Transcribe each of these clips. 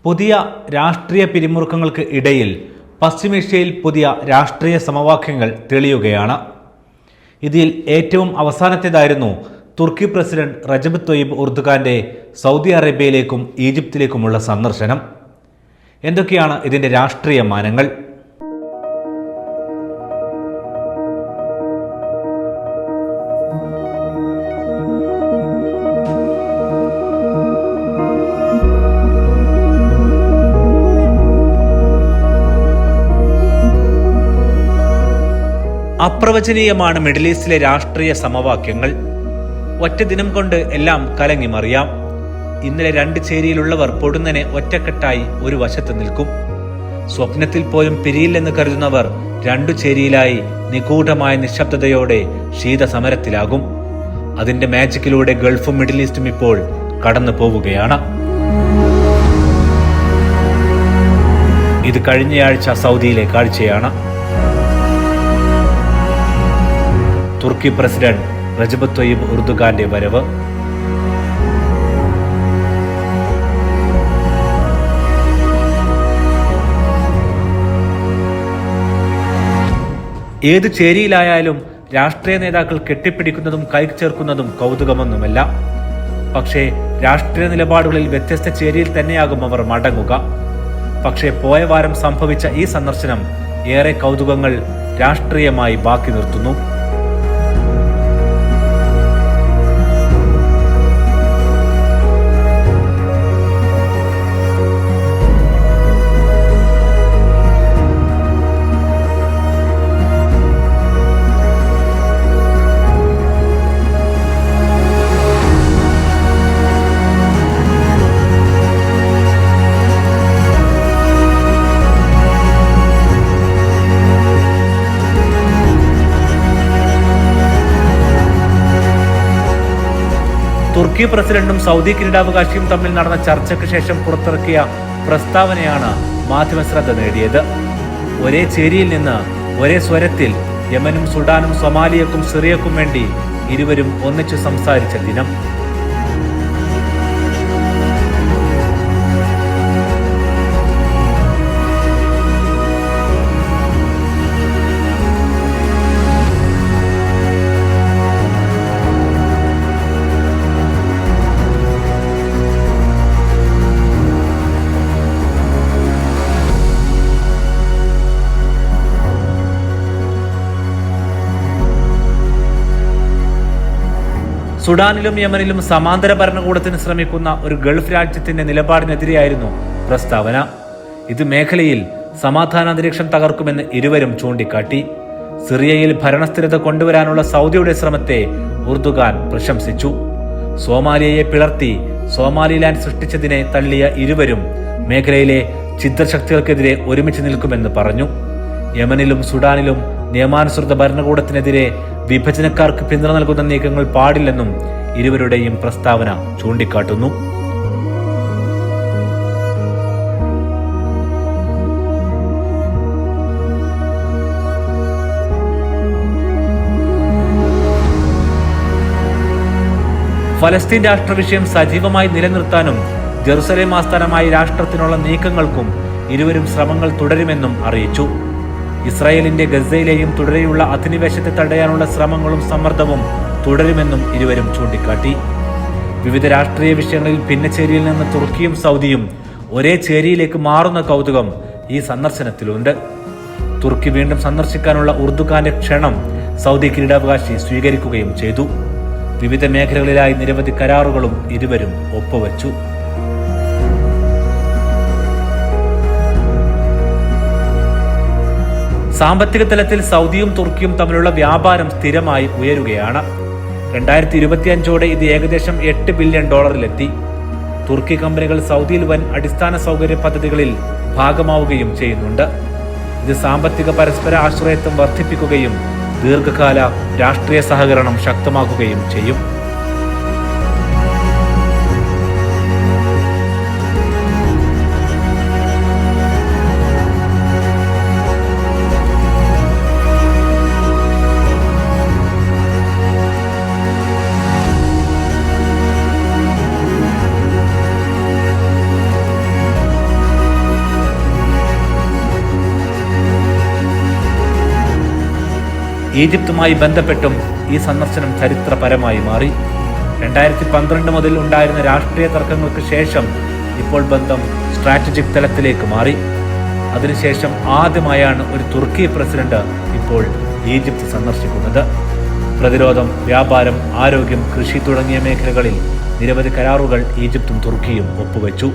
പുതിയ രാഷ്ട്രീയ പിരിമുറുക്കങ്ങൾക്ക് ഇടയിൽ പശ്ചിമേഷ്യയിൽ പുതിയ രാഷ്ട്രീയ സമവാക്യങ്ങൾ തെളിയുകയാണ്. ഇതിൽ ഏറ്റവും അവസാനത്തേതായിരുന്നു തുർക്കി പ്രസിഡന്റ് റജബ് തൊയ്യിബ് ഉർദുഗാന്റെ സൗദി അറേബ്യയിലേക്കും ഈജിപ്തിലേക്കുമുള്ള സന്ദർശനം. എന്തൊക്കെയാണ് ഇതിൻ്റെ രാഷ്ട്രീയ മാനങ്ങൾ? അപ്രവചനീയമാണ് മിഡിൽ ഈസ്റ്റിലെ രാഷ്ട്രീയ സമവാക്യങ്ങൾ. ഒറ്റ ദിനം കൊണ്ട് എല്ലാം കലങ്ങിമറിയാം. ഇന്നലെ രണ്ട് ചേരിയിലുള്ളവർ പൊടുന്നനെ ഒറ്റക്കെട്ടായി ഒരു വശത്ത് നിൽക്കും. സ്വപ്നത്തിൽ പോലും പിരിയില്ലെന്ന് കരുതുന്നവർ രണ്ടു ചേരിയിലായി നിഗൂഢമായ നിശബ്ദതയോടെ ശീതസമരത്തിലാകും. അതിന്റെ മാജിക്കിലൂടെ ഗൾഫും മിഡിൽ ഈസ്റ്റും ഇപ്പോൾ കടന്നു പോവുകയാണ്. ഇത് കഴിഞ്ഞയാഴ്ച സൗദിയിലെ കാഴ്ചയാണ്. തുർക്കി പ്രസിഡന്റ് റജബ് തൊയ്യിബ് ഉർദുഗാന്റെ വരവ്. ഏത് ചേരിയിലായാലും രാഷ്ട്രീയ നേതാക്കൾ കെട്ടിപ്പിടിക്കുന്നതും കൈചേർക്കുന്നതും കൗതുകമൊന്നുമല്ല. പക്ഷേ രാഷ്ട്രീയ നിലപാടുകളിൽ വ്യത്യസ്ത ചേരിയിൽ തന്നെയാകും അവർ മടങ്ങുക. പക്ഷേ പോയ വാരം സംഭവിച്ച ഈ സന്ദർശനം ഏറെ കൗതുകങ്ങൾ രാഷ്ട്രീയമായി ബാക്കി നിർത്തുന്നു. തുർക്കി പ്രസിഡന്റും സൗദി കിരീടാവകാശിയും തമ്മിൽ നടന്ന ചർച്ചയ്ക്ക് ശേഷം പുറത്തിറക്കിയ പ്രസ്താവനയാണ് മാധ്യമശ്രദ്ധ നേടിയത്. ഒരേ ചേരിയിൽ നിന്ന് ഒരേ സ്വരത്തിൽ യമനും സുഡാനും സൊമാലിയക്കും സിറിയക്കും വേണ്ടി ഇരുവരും ഒന്നിച്ചു സംസാരിച്ച ദിനം. സുഡാനിലും യമനിലും സമാന്തര ഭരണകൂടത്തിന് ശ്രമിക്കുന്ന ഒരു ഗൾഫ് രാജ്യത്തിന്റെ നിലപാടിനെതിരെയായിരുന്നു പ്രസ്താവന. ഇത് മേഖലയിൽ സമാധാന അന്തരീക്ഷം തകർക്കുമെന്ന് ഇരുവരും ചൂണ്ടിക്കാട്ടി. സിറിയയിൽ ഭരണസ്ഥിരത കൊണ്ടുവരാനുള്ള സൗദിയുടെ ശ്രമത്തെ ഉർദുഗാൻ പ്രശംസിച്ചു. സോമാലിയയെ പിളർത്തി സോമാലിലാൻഡ് സൃഷ്ടിച്ചതിനെ തള്ളിയ ഇരുവരും മേഖലയിലെ ഛിദ്രശക്തികൾക്കെതിരെ ഒരുമിച്ച് നിൽക്കുമെന്ന് പറഞ്ഞു. യമനിലും സുഡാനിലും നിയമാനുസൃത ഭരണകൂടത്തിനെതിരെ വിഭജനക്കാർക്ക് പിന്തുണ നൽകുന്ന നീക്കങ്ങൾ പാടില്ലെന്നും ഇരുവരുടെയും പ്രസ്താവന ചൂണ്ടിക്കാട്ടുന്നു. ഫലസ്തീൻ രാഷ്ട്രവിഷയം സജീവമായി നിലനിർത്താനും ജെറുസലേം ആസ്ഥാനമായി രാഷ്ട്രത്തിനുള്ള നീക്കങ്ങൾക്കും ഇരുവരും ശ്രമങ്ങൾ തുടരുമെന്നും അറിയിച്ചു. ഇസ്രായേലിന്റെ ഗസയിലെയും തുടരെയുള്ള അധിനിവേശത്തെ തടയാനുള്ള ശ്രമങ്ങളും സമ്മർദ്ദവും തുടരുമെന്നും ഇരുവരും ചൂണ്ടിക്കാട്ടി. വിവിധ രാഷ്ട്രീയ വിഷയങ്ങളിൽ ഭിന്നചേരിയിൽ നിന്ന് തുർക്കിയും സൗദിയും ഒരേ ചേരിയിലേക്ക് മാറുന്ന കൗതുകം ഈ സന്ദർശനത്തിലുണ്ട്. തുർക്കി വീണ്ടും സന്ദർശിക്കാനുള്ള ഉർദുഗാന്റെ ക്ഷണം സൗദി കിരീടാവകാശി സ്വീകരിക്കുകയും ചെയ്തു. വിവിധ മേഖലകളിലായി നിരവധി കരാറുകളും ഇരുവരും ഒപ്പുവച്ചു. സാമ്പത്തിക തലത്തിൽ സൗദിയും തുർക്കിയും തമ്മിലുള്ള വ്യാപാരം സ്ഥിരമായി ഉയരുകയാണ്. 2025ഓടെ ഇത് ഏകദേശം $8 ബില്യൺ തുർക്കി കമ്പനികൾ സൗദിയിൽ വൻ അടിസ്ഥാന സൗകര്യ പദ്ധതികളിൽ ഭാഗമാവുകയും ചെയ്യുന്നുണ്ട്. ഇത് സാമ്പത്തിക പരസ്പര ആശ്രയത്വം വർദ്ധിപ്പിക്കുകയും ദീർഘകാല രാഷ്ട്രീയ സഹകരണം ശക്തമാക്കുകയും ചെയ്യും. ഈജിപ്തുമായി ബന്ധപ്പെട്ടും ഈ സന്ദർശനം ചരിത്രപരമായി മാറി. 2012 മുതൽ ഉണ്ടായിരുന്ന രാഷ്ട്രീയ തർക്കങ്ങൾക്ക് ശേഷം ഇപ്പോൾ ബന്ധം സ്ട്രാറ്റജിക് തലത്തിലേക്ക് മാറി. അതിനുശേഷം ആദ്യമായാണ് ഒരു തുർക്കി പ്രസിഡന്റ് ഇപ്പോൾ ഈജിപ്ത് സന്ദർശിക്കുന്നത്. പ്രതിരോധം, വ്യാപാരം, ആരോഗ്യം, കൃഷി തുടങ്ങിയ മേഖലകളിൽ നിരവധി കരാറുകൾ ഈജിപ്തും തുർക്കിയും ഒപ്പുവെച്ചു.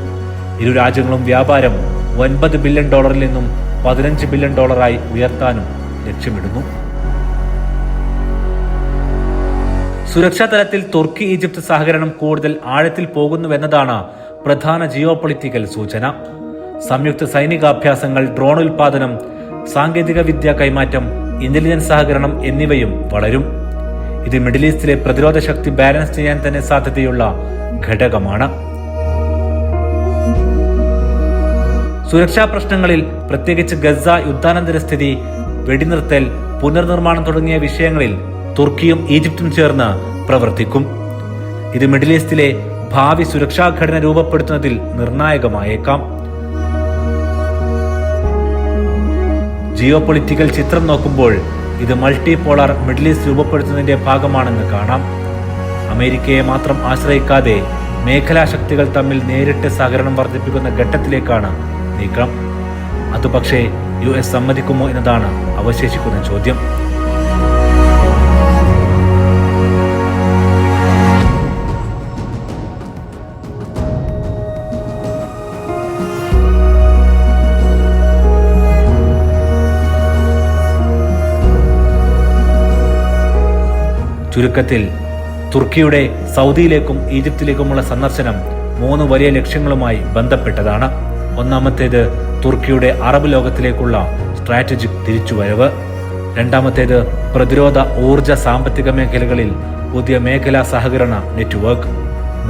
ഇരു രാജ്യങ്ങളും വ്യാപാരം $9 ബില്യൺ നിന്നും $15 ബില്യൺ ഉയർത്താനും ലക്ഷ്യമിടുന്നു. സുരക്ഷാ തലത്തിൽ തുർക്കി ഈജിപ്ത് സഹകരണം കൂടുതൽ ആഴത്തിൽ പോകുന്നുവെന്നതാണ് പ്രധാന ജിയോ പൊളിറ്റിക്കൽ സൂചന. സംയുക്ത സൈനികാഭ്യാസങ്ങൾ, ഡ്രോൺ ഉൽപാദനം, സാങ്കേതിക വിദ്യ കൈമാറ്റം, ഇന്റലിജൻസ് സഹകരണം എന്നിവയും വളരും. ഇത് മിഡിൽ ഈസ്റ്റിലെ പ്രതിരോധ ശക്തി ബാലൻസ് ചെയ്യാൻ തന്നെ സാധ്യതയുള്ള ഘടകമാണ്. സുരക്ഷാ പ്രശ്നങ്ങളിൽ, പ്രത്യേകിച്ച് ഗസ യുദ്ധാനന്തര സ്ഥിതി, വെടിനിർത്തൽ, പുനർനിർമ്മാണം തുടങ്ങിയ വിഷയങ്ങളിൽ തുർക്കിയും ഈജിപ്തും ചേർന്ന് പ്രവർത്തിക്കും. ഇത് മിഡിൽ ഈസ്റ്റിലെ ഭാവി സുരക്ഷാ ഘടന രൂപപ്പെടുത്തുന്നതിൽ നിർണായകമായേക്കാം. ജിയോ പൊളിറ്റിക്കൽ ചിത്രം നോക്കുമ്പോൾ ഇത് മൾട്ടി പോളാർ മിഡിൽ ഈസ്റ്റ് രൂപപ്പെടുത്തുന്നതിന്റെ ഭാഗമാണെന്ന് കാണാം. അമേരിക്കയെ മാത്രം ആശ്രയിക്കാതെ മേഖലാ ശക്തികൾ തമ്മിൽ നേരിട്ട് സഹകരണം വർദ്ധിപ്പിക്കുന്ന ഘട്ടത്തിലേക്കാണ് നീക്കം. അത് പക്ഷേ US സമ്മതിക്കുമോ എന്നതാണ് അവശേഷിക്കുന്ന ചോദ്യം. ചുരുക്കത്തിൽ തുർക്കിയുടെ സൗദിയിലേക്കും ഈജിപ്തിലേക്കുമുള്ള സന്ദർശനം 3 വലിയ ലക്ഷ്യങ്ങളുമായി ബന്ധപ്പെട്ടതാണ്. ഒന്നാമത്തേത് തുർക്കിയുടെ അറബ് ലോകത്തിലേക്കുള്ള സ്ട്രാറ്റജിക് തിരിച്ചുവരവ്. രണ്ടാമത്തേത് പ്രതിരോധ, ഊർജ, സാമ്പത്തിക മേഖലകളിൽ പുതിയ മേഖലാ സഹകരണ നെറ്റ്വർക്ക്.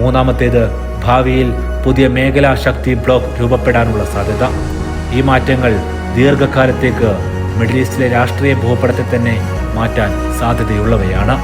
മൂന്നാമത്തേത് ഭാവിയിൽ പുതിയ മേഖലാ ശക്തി ബ്ലോക്ക് രൂപപ്പെടാനുള്ള സാധ്യത. ഈ മാറ്റങ്ങൾ ദീർഘകാലത്തേക്ക് മിഡിൽ ഈസ്റ്റിലെ രാഷ്ട്രീയ ഭൂപടത്തെ തന്നെ മാറ്റാൻ സാധ്യതയുള്ളവയാണ്.